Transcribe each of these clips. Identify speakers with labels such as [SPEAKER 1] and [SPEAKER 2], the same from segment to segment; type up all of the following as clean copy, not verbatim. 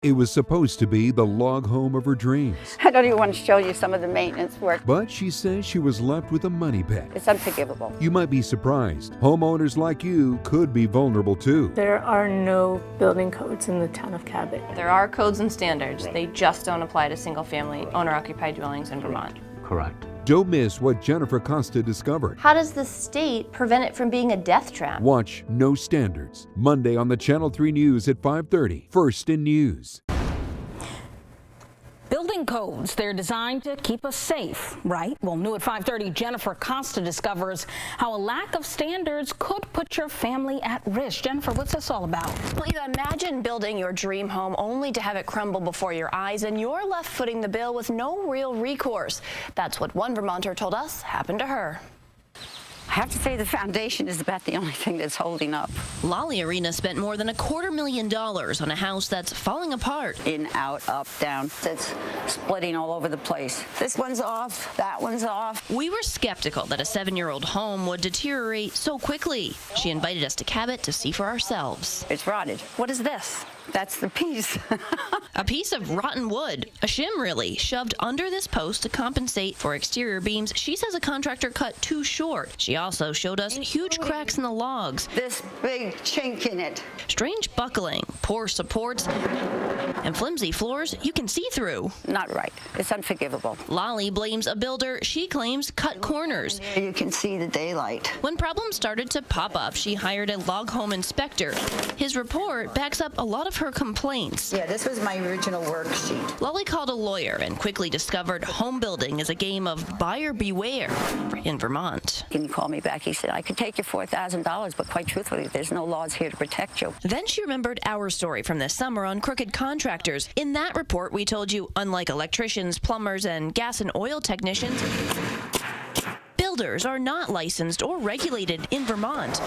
[SPEAKER 1] It was supposed to be the log home of her dreams.
[SPEAKER 2] I don't even want to show you some of the maintenance work.
[SPEAKER 1] But she says she was left with a money pit.
[SPEAKER 2] It's unforgivable.
[SPEAKER 1] You might be surprised. Homeowners like you could be vulnerable too.
[SPEAKER 3] There are no building codes in the town of Cabot.
[SPEAKER 4] There are codes and standards. They just don't apply to single-family owner-occupied dwellings in Vermont.
[SPEAKER 5] Correct.
[SPEAKER 1] Don't miss what Jennifer Costa discovered.
[SPEAKER 4] How does the state prevent it from being a death trap?
[SPEAKER 1] Watch No Standards, Monday on the Channel 3 News at 5:30. First in News.
[SPEAKER 6] Building codes, they're designed to keep us safe, right? Well, new at 5:30, Jennifer Costa discovers how a lack of standards could put your family at risk. Jennifer, what's this all about?
[SPEAKER 7] Well, you imagine building your dream home only to have it crumble before your eyes, and you're left footing the bill with no real recourse. That's what one Vermonter told us happened to her.
[SPEAKER 2] I have to say the foundation is about the only thing that's holding up.
[SPEAKER 8] Lolly Arena spent more than $250,000 on a house that's falling apart.
[SPEAKER 2] In, out, up, down. It's splitting all over the place. This one's off, that one's off.
[SPEAKER 8] We were skeptical that a 7-year-old home would deteriorate so quickly. She invited us to Cabot to see for ourselves.
[SPEAKER 2] It's rotted.
[SPEAKER 7] What is this?
[SPEAKER 2] That's the piece.
[SPEAKER 8] A piece of rotten wood, a shim really, shoved under this post to compensate for exterior beams she says a contractor cut too short. She also showed us huge cracks in the logs.
[SPEAKER 2] This big chink in it.
[SPEAKER 8] Strange buckling, poor supports, and flimsy floors you can see through.
[SPEAKER 2] Not right. It's unforgivable.
[SPEAKER 8] Lolly blames a builder she claims cut corners.
[SPEAKER 2] You can see the daylight.
[SPEAKER 8] When problems started to pop up, she hired a log home inspector. His report backs up a lot of her complaints.
[SPEAKER 2] Yeah, this was my original worksheet.
[SPEAKER 8] Lolly called a lawyer and quickly discovered home building is a game of buyer beware in Vermont.
[SPEAKER 2] He called me back. He said, I could take your $4,000, but quite truthfully, there's no laws here to protect you.
[SPEAKER 8] Then she remembered our story from this summer on crooked contractors. In that report, we told you, unlike electricians, plumbers, and gas and oil technicians, builders are not licensed or regulated in Vermont.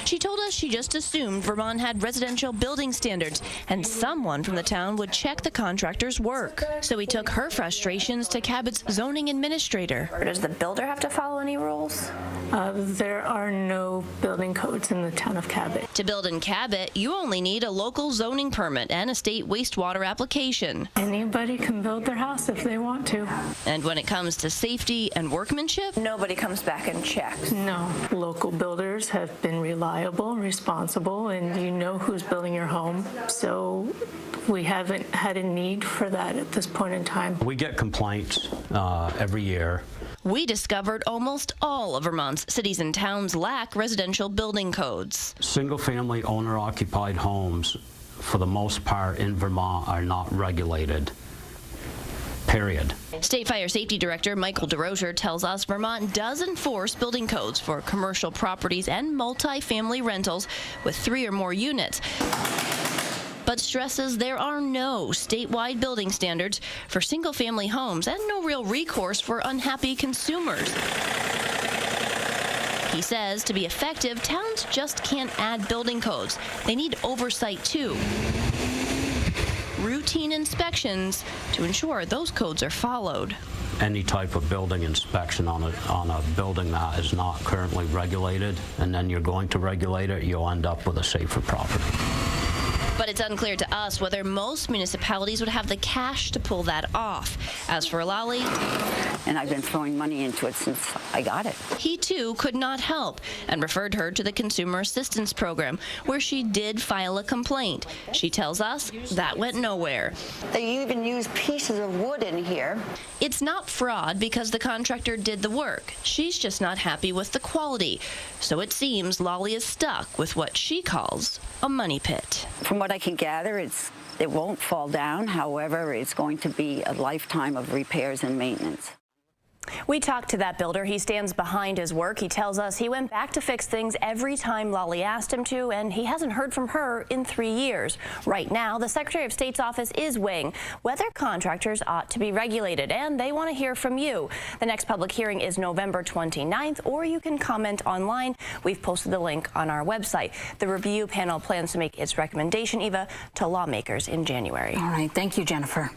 [SPEAKER 8] She told us she just assumed Vermont had residential building standards and someone from the town would check the contractor's work. So we took her frustrations to Cabot's zoning administrator.
[SPEAKER 7] Does the builder have to follow any rules?
[SPEAKER 3] There are no building codes in the town of Cabot.
[SPEAKER 8] To build in Cabot, you only need a local zoning permit and a state wastewater application.
[SPEAKER 3] Anybody can build their house if they want to.
[SPEAKER 8] And when it comes to safety and workmanship,
[SPEAKER 7] Nobody comes back and checks.
[SPEAKER 3] No, local builders have been reliable, responsible, and you know who's building your home. So we haven't had a need for that at this point in time.
[SPEAKER 5] We get complaints every year.
[SPEAKER 8] we discovered almost all of Vermont's cities and towns lack residential building codes.
[SPEAKER 5] Single-family owner-occupied homes, for the most part in Vermont, are not regulated. Period.
[SPEAKER 8] State Fire Safety Director Michael DeRozier tells us Vermont does enforce building codes for commercial properties and multi-family rentals with 3 or more units, but stresses there are no statewide building standards for single-family homes and no real recourse for unhappy consumers. He says to be effective, towns just can't add building codes. They need oversight too. Routine inspections to ensure those codes are followed.
[SPEAKER 5] Any type of building inspection on a building that is not currently regulated, and then you're going to regulate it, you'll end up with a safer property.
[SPEAKER 8] But it's unclear to us whether most municipalities would have the cash to pull that off. As for Lolly,
[SPEAKER 2] and I've been throwing money into it since I got it.
[SPEAKER 8] He too could not help and referred her to the Consumer Assistance Program, where she did file a complaint. She tells us that went nowhere.
[SPEAKER 2] They even use pieces of wood in here.
[SPEAKER 8] It's not fraud because the contractor did the work. She's just not happy with the quality. So it seems Lolly is stuck with what she calls a money pit.
[SPEAKER 2] From what I can gather, it won't fall down. However, it's going to be a lifetime of repairs and maintenance.
[SPEAKER 7] We talked to that builder. He stands behind his work. He tells us he went back to fix things every time Lolly asked him to, and he hasn't heard from her in 3 years. Right now, the Secretary of State's office is weighing whether contractors ought to be regulated, and they want to hear from you. The next public hearing is November 29th, or you can comment online. We've posted the link on our website. The review panel plans to make its recommendation, Eva, to lawmakers in January.
[SPEAKER 6] All right. Thank you, Jennifer.